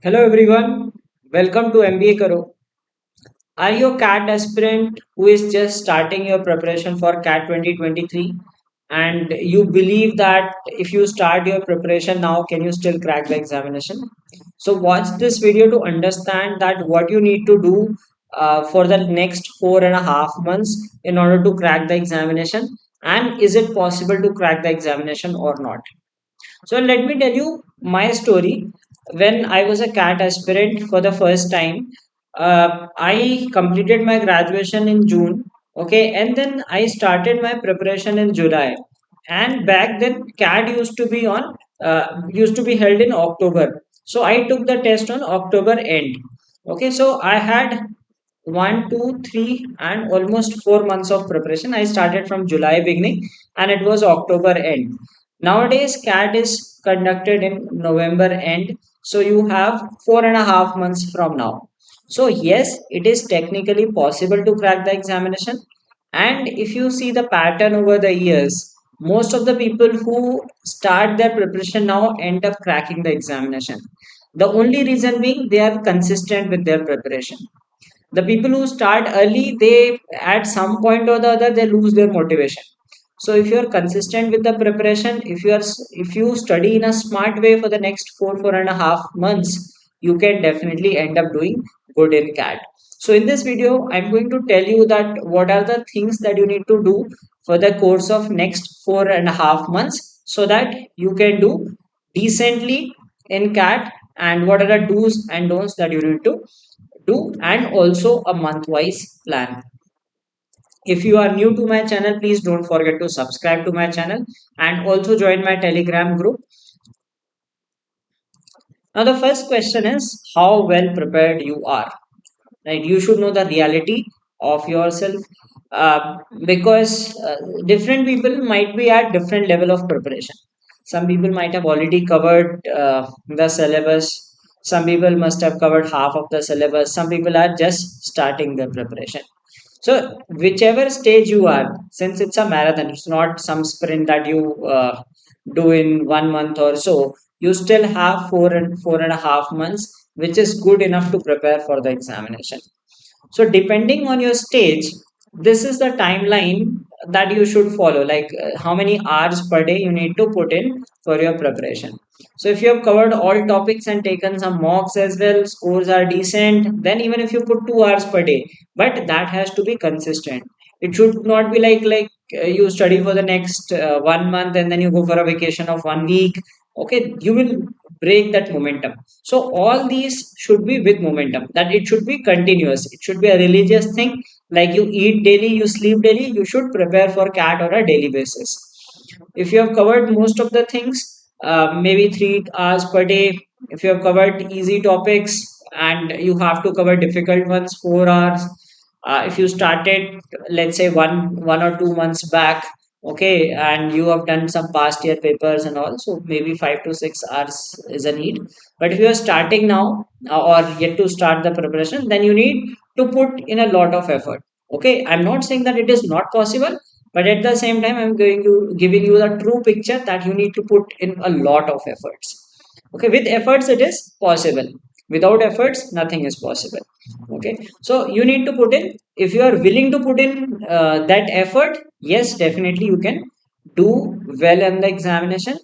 Hello everyone, welcome to MBA Curve. Are you a CAT aspirant who is just starting your preparation for CAT 2023 and you believe that if you start your preparation now, can you still crack the examination? So watch this video to understand that what you need to do for the next 4.5 months in order to crack the examination, and is it possible to crack the examination or not. So let me tell you my story. When I was a CAT aspirant for the first time, I completed my graduation in June. Okay, and then I started my preparation in July. And back then, CAT used to be held in October. So I took the test on October end. Okay, so I had 1, 2, 3, and almost 4 months of preparation. I started from July beginning and it was October end. Nowadays, CAT is conducted in November end, so you have 4.5 months from now. So yes, it is technically possible to crack the examination. And if you see the pattern over the years, most of the people who start their preparation now end up cracking the examination. The only reason being they are consistent with their preparation. The people who start early, they at some point or the other they lose their motivation. So if you are consistent with the preparation, if you study in a smart way for the next 4.5 months, you can definitely end up doing good in CAT. So in this video I'm going to tell you that what are the things that you need to do for the course of next 4.5 months so that you can do decently in CAT, and what are the do's and don'ts that you need to do, and also a month wise plan. If you are new to my channel, please don't forget to subscribe to my channel and also join my telegram group. Now the first question is how well prepared you are. Right, you should know the reality of yourself, because different people might be at different level of preparation. Some people might have already covered the syllabus, some people must have covered half of the syllabus, some people are just starting their preparation. So whichever stage you are, since it's a marathon, it's not some sprint that you do in 1 month or so, you still have 4.5 months, which is good enough to prepare for the examination. So depending on your stage, this is the timeline that you should follow, like how many hours per day you need to put in for your preparation. So if you have covered all topics and taken some mocks as well, scores are decent, then even if you put 2 hours per day, but that has to be consistent. It should not be like you study for the next 1 month and then you go for a vacation of 1 week. Okay, you will break that momentum. So all these should be with momentum, that it should be continuous, it should be a religious thing. Like you eat daily, you sleep daily, you should prepare for CAT on a daily basis. If you have covered most of the things, maybe 3 hours per day. If you have covered easy topics and you have to cover difficult ones, 4 hours. If you started, let's say, one or 2 months back, okay, and you have done some past year papers and all, so maybe 5 to 6 hours is a need. But if you are starting now, or yet to start the preparation, then you need to put in a lot of effort. Okay, I'm not saying that it is not possible, but at the same time I'm going to giving you the true picture that you need to put in a lot of efforts. Okay, with efforts it is possible, without efforts nothing is possible. Okay, so you need to put in, if you are willing to put in that effort, yes, definitely you can do well in the examination.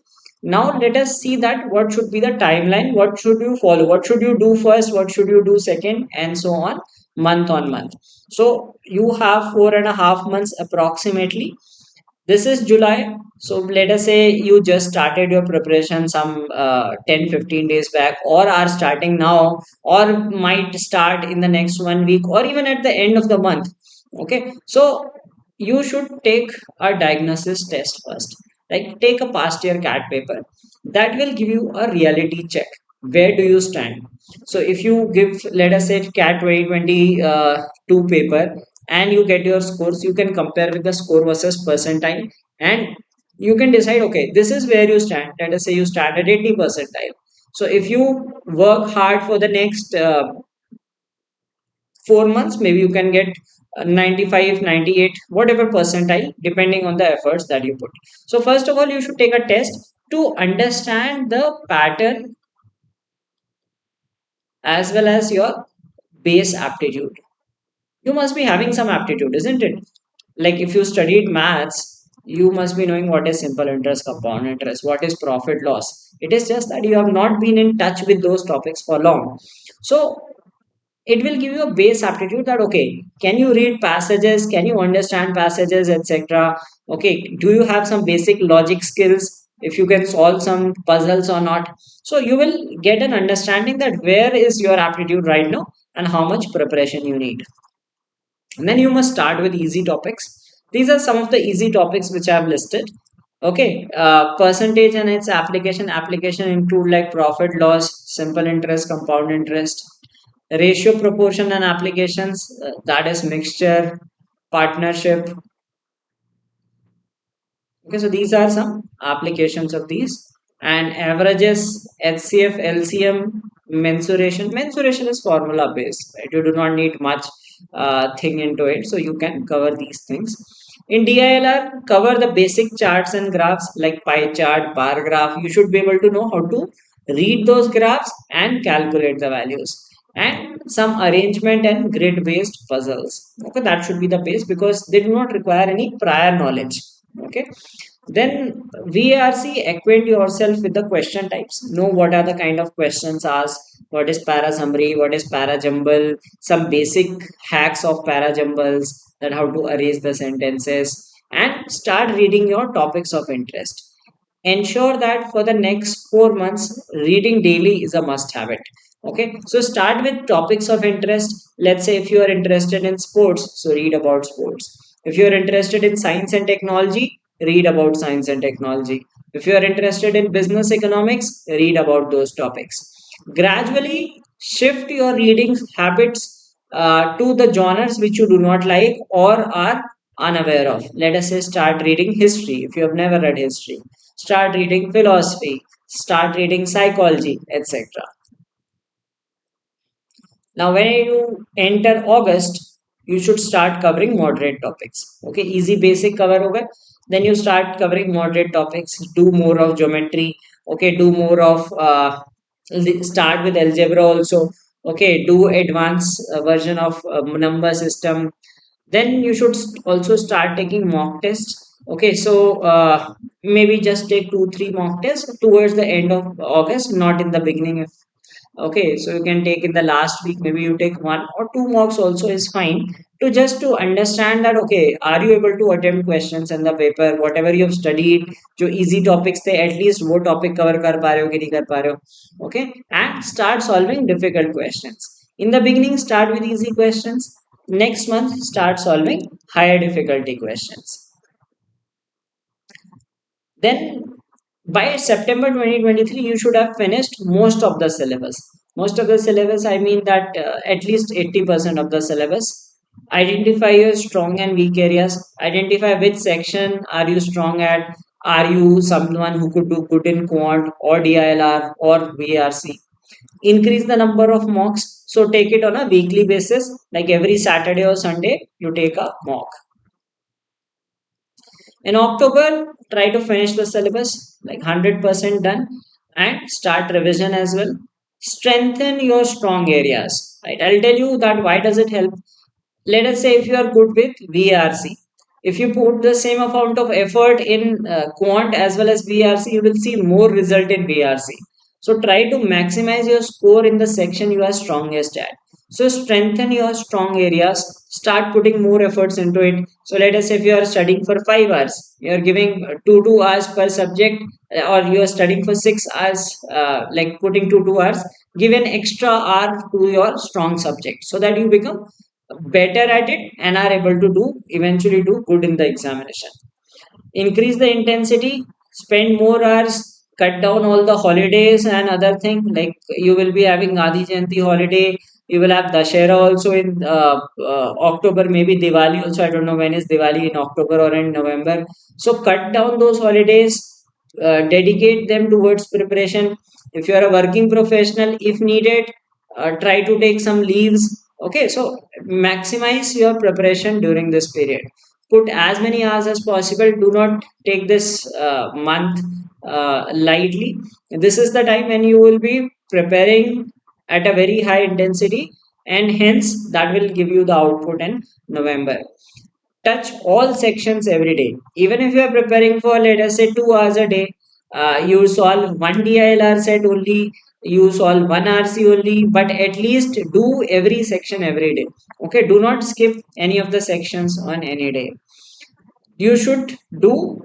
Now let us see that what should be the timeline, what should you follow, what should you do first, what should you do second, and so on month. So you have 4.5 months approximately. This is July. So let us say you just started your preparation some 10 15 days back, or are starting now, or might start in the next 1 week, or even at the end of the month. Okay, so you should take a diagnosis test first. Like take a past year CAT paper, that will give you a reality check. Where do you stand? So if you give, let us say, CAT 2022 paper, and you get your scores, you can compare with the score versus percentile, and you can decide, okay, this is where you stand. Let us say you start at 80 percentile. So if you work hard for the next 4 months, maybe you can get 95, 98, whatever percentile, depending on the efforts that you put. So first of all, you should take a test to understand the pattern as well as your base aptitude. You must be having some aptitude, isn't it? Like if you studied maths, you must be knowing what is simple interest, compound interest, what is profit loss. It is just that you have not been in touch with those topics for long. So it will give you a base aptitude that okay, can you read passages, can you understand passages, etc. Okay, do you have some basic logic skills, if you can solve some puzzles or not. So you will get an understanding that where is your aptitude right now and how much preparation you need. And then you must start with easy topics. These are some of the easy topics which I have listed. Okay, percentage and its application include like profit loss, simple interest, compound interest, ratio, proportion and applications, that is mixture, partnership. Okay, so these are some applications of these. And averages, HCF, LCM, mensuration. Mensuration is formula based, right? You do not need much thing into it, so you can cover these things. In DILR, cover the basic charts and graphs like pie chart, bar graph. You should be able to know how to read those graphs and calculate the values. And some arrangement and grid based puzzles. Okay, that should be the base because they do not require any prior knowledge. Okay, then VARC, acquaint yourself with the question types. Know what are the kind of questions asked, what is para summary, what is para jumble, some basic hacks of para jumbles, that how to arrange the sentences, and start reading your topics of interest. Ensure that for the next 4 months, reading daily is a must habit. Okay, so start with topics of interest. Let's say if you are interested in sports, so read about sports. If you are interested in science and technology, read about science and technology. If you are interested in business economics, read about those topics. Gradually shift your reading habits to the genres which you do not like or are unaware of. Let us say start reading history if you have never read history. Start reading philosophy, start reading psychology, etc. Now, when you enter August, you should start covering moderate topics. Okay, easy basic cover over. Then you start covering moderate topics. Do more of geometry. Okay, do more of start with algebra also. Okay, do advanced version of number system. Then you should also start taking mock tests. Okay, so maybe just take 2 3 mock tests towards the end of August, not in the beginning. Okay, so you can take in the last week, maybe you take 1 or 2 mocks also is fine, to just to understand that okay, are you able to attempt questions in the paper, whatever you have studied, जो easy topics थे at least वो topic cover कर पा रहे हो कि नहीं कर पा रहे हो. Okay, and start solving difficult questions. In the beginning start with easy questions, next month start solving higher difficulty questions. Then by September 2023, you should have finished most of the syllabus. Most of the syllabus, I mean that at least 80% of the syllabus. Identify your strong and weak areas. Identify which section are you strong at. Are you someone who could do good in quant or DILR or VRC? Increase the number of mocks. So take it on a weekly basis, like every Saturday or Sunday, you take a mock. In October, try to finish the syllabus like 100% done and start revision as well. Strengthen your strong areas. Right? I'll tell you that why does it help. Let us say if you are good with VRC, if you put the same amount of effort in quant as well as VRC, you will see more result in VRC. So try to maximize your score in the section you are strongest at. So strengthen your strong areas, start putting more efforts into it. So let us say if you are studying for 5 hours, you are giving 2 hours per subject, or you are studying for 6 hours, like putting 2 hours, give an extra hour to your strong subject so that you become better at it and are able to do eventually do good in the examination. Increase the intensity, spend more hours, cut down all the holidays and other thing, like you will be having Adi Jayanti holiday, you will have Dashera also in October, maybe Diwali also, I don't know when is Diwali, in October or in November. So cut down those holidays, dedicate them towards preparation. If you are a working professional, if needed, try to take some leaves. Okay, so maximize your preparation during this period. Put as many hours as possible. Do not take this month lightly. This is the time when you will be preparing at a very high intensity, and hence that will give you the output in November. Touch all sections every day. Even if you are preparing for, let us say, 2 hours a day, you solve one DILR set only, you solve one RC only, but at least do every section every day. Okay, do not skip any of the sections on any day. You should do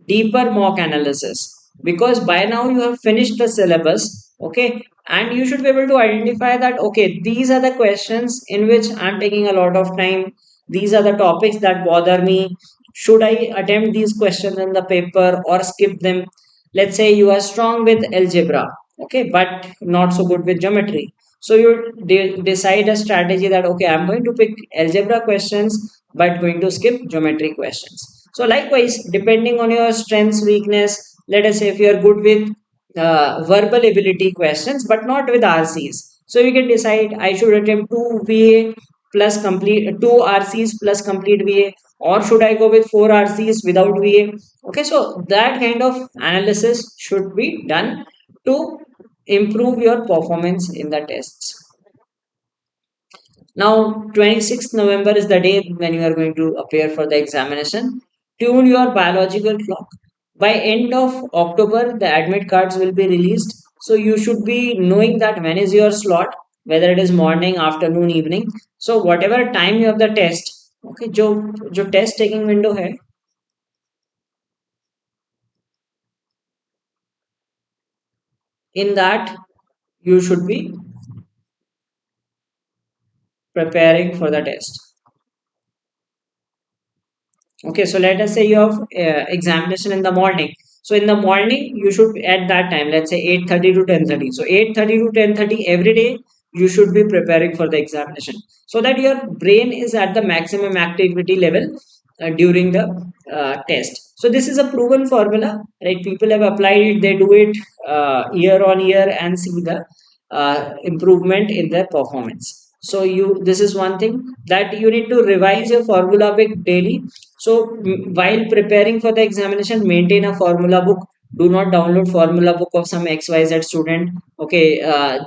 deeper mock analysis, because by now you have finished the syllabus. Okay, and you should be able to identify that, okay, these are the questions in which I'm taking a lot of time, these are the topics that bother me, should I attempt these questions in the paper or skip them. Let's say you are strong with algebra, okay, but not so good with geometry. So you decide a strategy that, okay, I'm going to pick algebra questions but going to skip geometry questions. So likewise, depending on your strengths, weakness, let us say if you are good with verbal ability questions but not with RCs, so you can decide I should attempt two VA plus complete, two RCs plus complete VA, or should I go with four RCs without VA. Okay, so that kind of analysis should be done to improve your performance in the tests. Now, 26th November is the day when you are going to appear for the examination. Tune your biological clock. By end of October, the admit cards will be released. So you should be knowing that when is your slot, whether it is morning, afternoon, evening. So whatever time you have the test, okay, जो test taking window है, in that you should be preparing for the test. Okay, so let us say you have examination in the morning. So in the morning, you should at that time, let's say 8:30 to 10:30. So 8:30 to 10:30 every day, you should be preparing for the examination, so that your brain is at the maximum activity level during the test. So this is a proven formula, right? People have applied it, they do it year on year and see the improvement in their performance. So you, this is one thing that you need to revise your formula book daily. So while preparing for the examination, maintain a formula book. Do not download formula book of some XYZ student. Okay,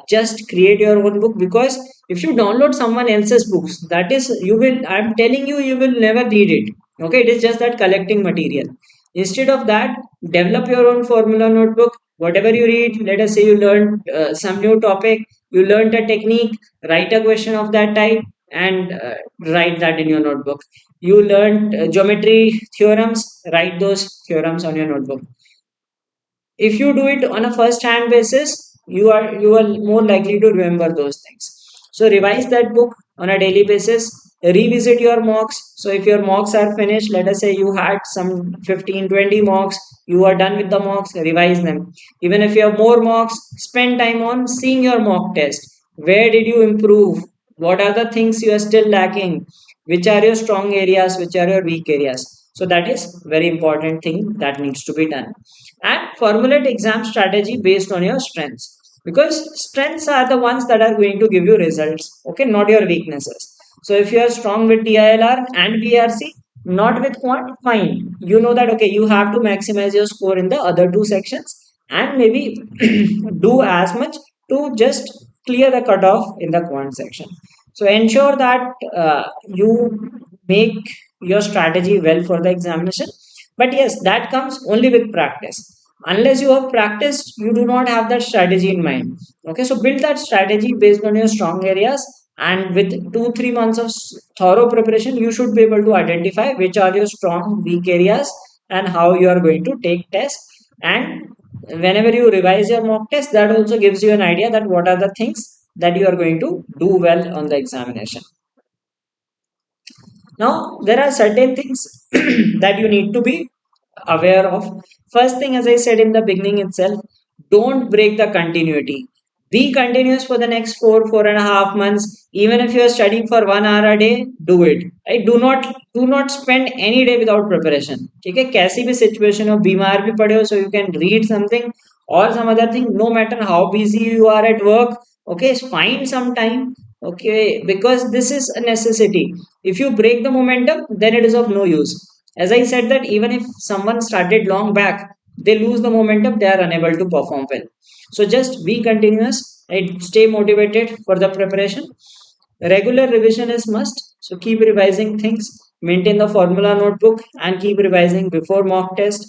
just create your own book, because if you download someone else's books, that is, you will, I'm telling you, you will never read it. Okay, it is just that collecting material. Instead of that, develop your own formula notebook. Whatever you read, let us say you learned some new topic, you learned a technique, write a question of that type and write that in your notebook. You learned geometry theorems, write those theorems on your notebook. If you do it on a first hand basis, you are more likely to remember those things. So revise that book on a daily basis, revisit your mocks. So if your mocks are finished, let us say you had some 15-20 mocks, you are done with the mocks, revise them. Even if you have more mocks, spend time on seeing your mock test. Where did you improve? What are the things you are still lacking? Which are your strong areas, which are your weak areas? So that is very important thing that needs to be done. And formulate exam strategy based on your strengths, because strengths are the ones that are going to give you results, okay, not your weaknesses. So if you are strong with DILR and VRC, not with quant, fine, you know that, okay, you have to maximize your score in the other two sections, and maybe do as much to just clear the cutoff in the quant section. So ensure that you make your strategy well for the examination. But yes, that comes only with practice. Unless you have practiced, you do not have that strategy in mind. Okay, so build that strategy based on your strong areas, and with 2-3 months of thorough preparation, you should be able to identify which are your strong, weak areas and how you are going to take tests. And whenever you revise your mock test, that also gives you an idea that what are the things that you are going to do well on the examination. Now, there are certain things that you need to be aware of. First thing, as I said in the beginning itself, don't break the continuity. Be continuous for the next 4.5 months. Even if you are studying for 1 hour a day, do it. Right? Do not spend any day without preparation. ठीक है, कैसी भी situation हो, बीमार भी पड़े हो, so you can read something or some other thing. No matter how busy you are at work, okay, find some time. Okay, because this is a necessity. If you break the momentum, then it is of no use. As I said that even if someone started long back, they lose the momentum, they are unable to perform well. So just be continuous, right? Stay motivated for the preparation. Regular revision is must, so keep revising things. Maintain the formula notebook and keep revising before mock test,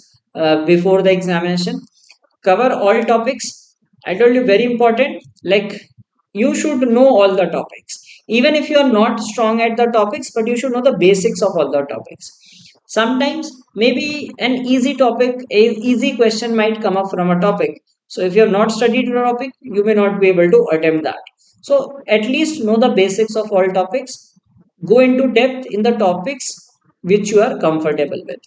before the examination. Cover all topics. I told you, very important, like you should know all the topics. Even if you are not strong at the topics, but you should know the basics of all the topics. Sometimes maybe an easy topic, a easy question might come up from a topic. So if you have not studied the topic, you may not be able to attempt that. So at least know the basics of all topics. Go into depth in the topics which you are comfortable with.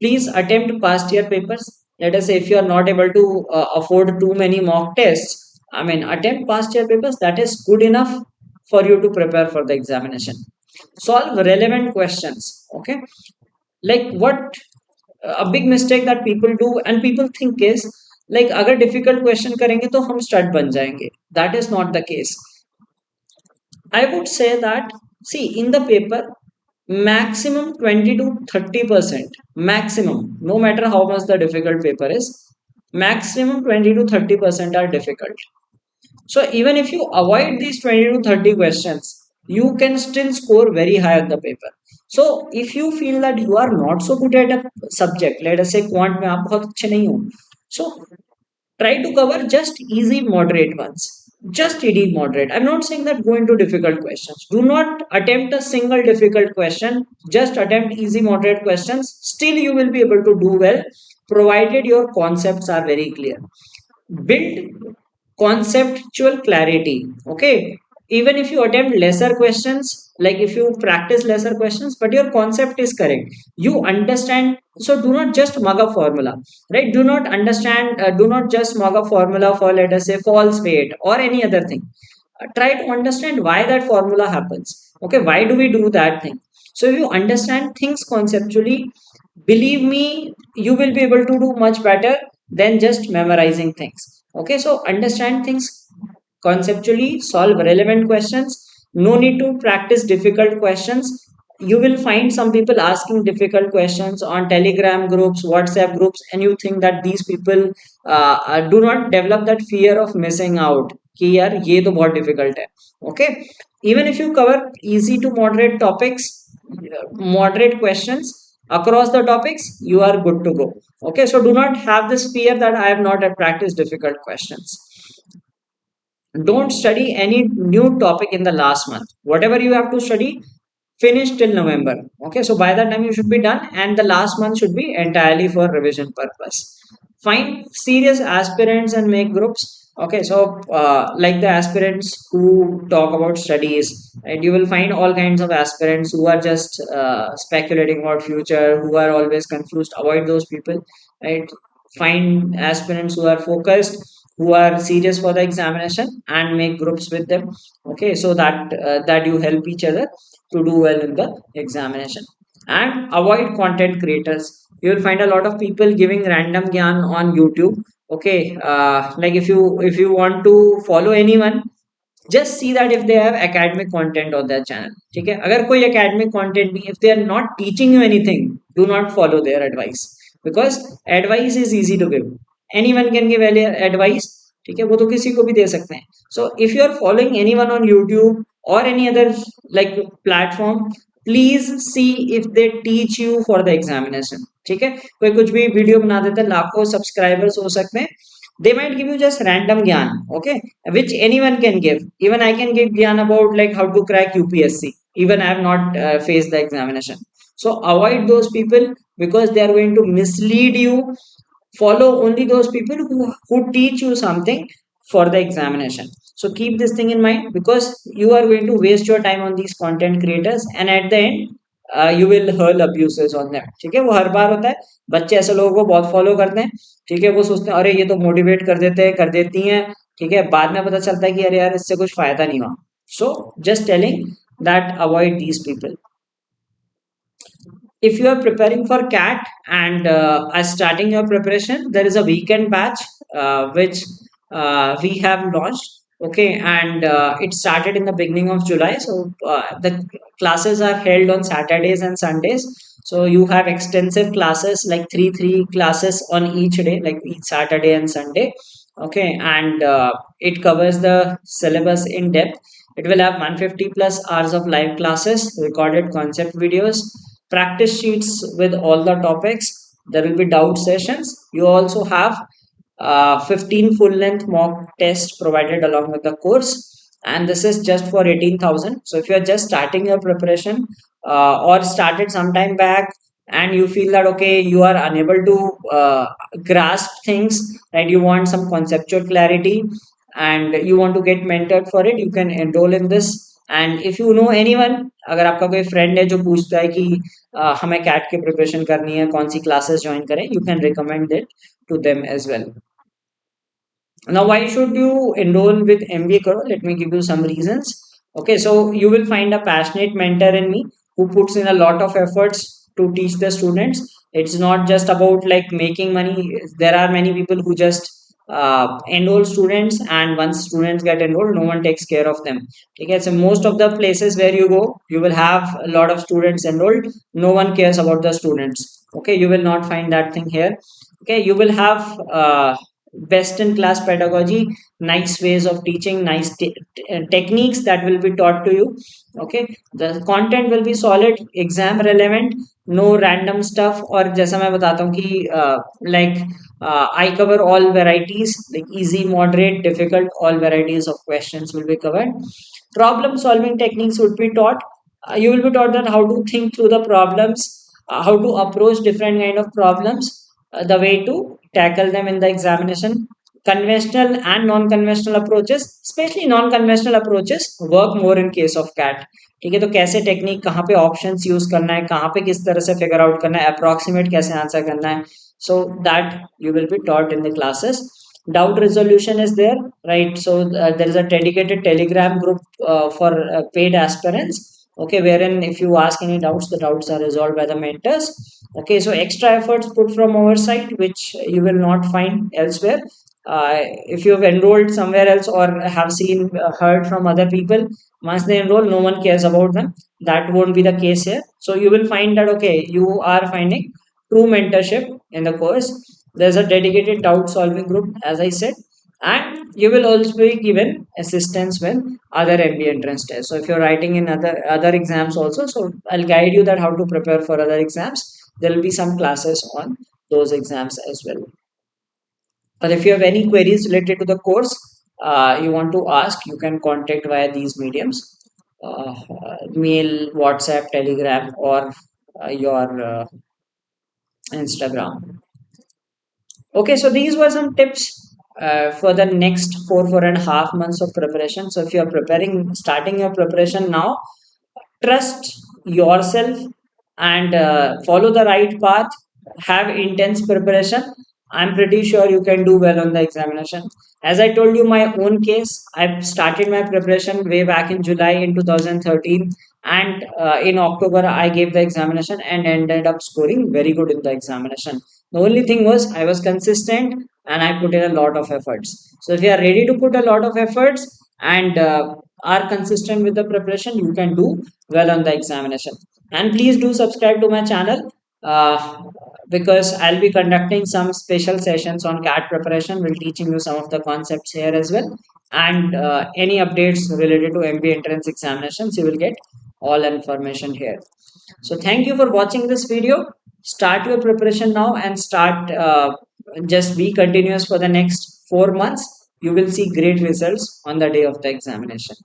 Please attempt past year papers. Let us say if you are not able to afford too many mock tests, I mean, attempt past year papers. That is good enough for you to prepare for the examination. Solve relevant questions. Okay, like what a big mistake that people do and people think is, like अगर difficult question करेंगे तो हम stud बन जाएंगे. That is not the case. I would say that, see, in the paper, maximum 20 to 30%, maximum, no matter how much the difficult paper is, maximum 20 to 30% are difficult. So even if you avoid these 20 to 30 questions, you can still score very high on the paper. So if you feel that you are not so good at a subject, let us say quant में आप बहुत अच्छे नहीं हो, so try to cover just easy, moderate ones. Just easy, moderate. I'm not saying that go into difficult questions. Do not attempt a single difficult question. Just attempt easy, moderate questions. Still, you will be able to do well, provided your concepts are very clear. Build conceptual clarity. Okay, even if you attempt lesser questions, like if you practice lesser questions but your concept is correct, you understand. So do not just mug a formula, right? Do not understand, do not just mug a formula for, let us say, false weight or any other thing. Try to understand why that formula happens. Okay, why do we do that thing? So if you understand things conceptually, believe me, you will be able to do much better than just memorizing things. Okay, so understand things conceptually, solve relevant questions. No need to practice difficult questions. You will find some people asking difficult questions on Telegram groups, WhatsApp groups, and you think that these people do not develop that fear of missing out कि यार ये तो बहुत difficult है. Okay, even if you cover easy to moderate topics, moderate questions across the topics, you are good to go. Okay, so do not have this fear that I have not practiced difficult questions. Don't study any new topic in the last month. Whatever you have to study, finish till November. Okay, so by that time you should be done, and the last month should be entirely for revision purpose. Find serious aspirants and make groups. Okay, so like the aspirants who talk about studies, and you will find all kinds of aspirants who are just speculating about future, who are always confused. Avoid those people, right? Find aspirants who are focused, who are serious for the examination, and make groups with them. Okay, so that that you help each other to do well in the examination. And avoid content creators. You will find a lot of people giving random gyan on YouTube. Okay, like if you want to follow anyone, just see that if they have academic content on their channel. ठीक है, अगर कोई academic content नहीं, if they are not teaching you anything, do not follow their advice, because advice is easy to give. Anyone can give advice. ठीक है, वो तो किसी को भी दे सकते हैं. So if you are following anyone on YouTube or any other like platform, please see if they teach you for the examination. ठीक है, कोई कुछ भी वीडियो बना देता है, लाखों सब्सक्राइबर्स हो सकते हैं, they might give you just random gyan, okay, which anyone can give. Even I can give gyan about like how to crack UPSC, even I have not faced the examination. So avoid those people, because they are going to mislead you. Follow only those people who teach you something for the examination. So keep this thing in mind, because you are going to waste your time on these content creators, and at the end you will hurl abuses on them. ठीक है, वो हर बार होता है. बच्चे ऐसे लोगों को बहुत फॉलो करते हैं. ठीक है, वो सोचते हैं अरे ये तो मोटिवेट कर देते हैं, कर देती हैं. ठीक है, बाद में पता चलता है कि अरे यार इससे कुछ फायदा नहीं हुआ. So just telling that avoid these people. If you are preparing for CAT and are starting your preparation, there is a weekend batch which we have launched. Okay, and it started in the beginning of July. So the classes are held on Saturdays and Sundays. So you have extensive classes like three classes on each day, like each Saturday and Sunday. Okay, and it covers the syllabus in depth. It will have 150 plus hours of live classes, recorded concept videos, practice sheets with all the topics. There will be doubt sessions. You also have 15 full length mock tests provided along with the course, and this is just for 18,000. So if you are just starting your preparation or started some time back, and you feel that okay, you are unable to grasp things, right, you want some conceptual clarity and you want to get mentored for it, you can enroll in this. And if you know anyone, अगर आपका कोई friend है जो पूछता है कि हमें cat की प्रिपरेशन करनी है, कौन सी क्लासेस ज्वाइन करें, you can recommend it to them as well. Now, why should you enroll with MBA Curve? Let me give you some reasons. Okay, so you will find a passionate mentor in me who puts in a lot of efforts to teach the students. It's not just about like making money. There are many people who just enroll students, and once students get enrolled, no one takes care of them. Okay, so most of the places where you go, you will have a lot of students enrolled. No one cares about the students. Okay, you will not find that thing here. Okay, you will have best in class pedagogy, nice ways of teaching, nice techniques that will be taught to you. Okay, the content will be solid, exam relevant, no random stuff. Or जैसा मैं बताता हूँ कि like I cover all varieties, like easy, moderate, difficult, all varieties of questions will be covered. Problem solving techniques would be taught. You will be taught that how to think through the problems, how to approach different kind of problems, the way to tackle them in the examination. Conventional and non-conventional approaches, especially non-conventional approaches, work more in case of CAT. ठीक है, तो कैसे technique, कहाँ पे options use करना है, कहाँ पे किस तरह से फिगर आउट करना है, अप्रोक्सीमेट कैसे आंसर करना है, so that you will be taught in the classes. Doubt resolution is there, right? So there is a dedicated telegram group for paid aspirants, okay, wherein if you ask any doubts, the doubts are resolved by the mentors. Okay, so extra efforts put from our side which you will not find elsewhere. If you have enrolled somewhere else or have seen heard from other people, once they enroll, no one cares about them. That won't be the case here. So you will find that okay, you are finding true mentorship in the course. There's a dedicated doubt solving group, as I said, and you will also be given assistance with other MBA entrance tests. So if you're writing in other exams also, so I'll guide you that how to prepare for other exams. There will be some classes on those exams as well. But if you have any queries related to the course, you want to ask, you can contact via these mediums: mail, WhatsApp, Telegram, or your Instagram. Okay, so these were some tips for the next 4.5 months of preparation. So if you are starting your preparation now, trust yourself and follow the right path, have intense preparation. I'm pretty sure you can do well on the examination. As I told you my own case, I started my preparation way back in July in 2013, and in October I gave the examination and ended up scoring very good in the examination. The only thing was I was consistent and I put in a lot of efforts. So if you are ready to put a lot of efforts and are consistent with the preparation, you can do well on the examination. And please do subscribe to my channel because I'll be conducting some special sessions on CAT preparation. We'll teaching you some of the concepts here as well, and any updates related to MBA entrance examinations, you will get all information here. So thank you for watching this video. Start your preparation now and start just be continuous for the next 4 months. You will see great results on the day of the examination.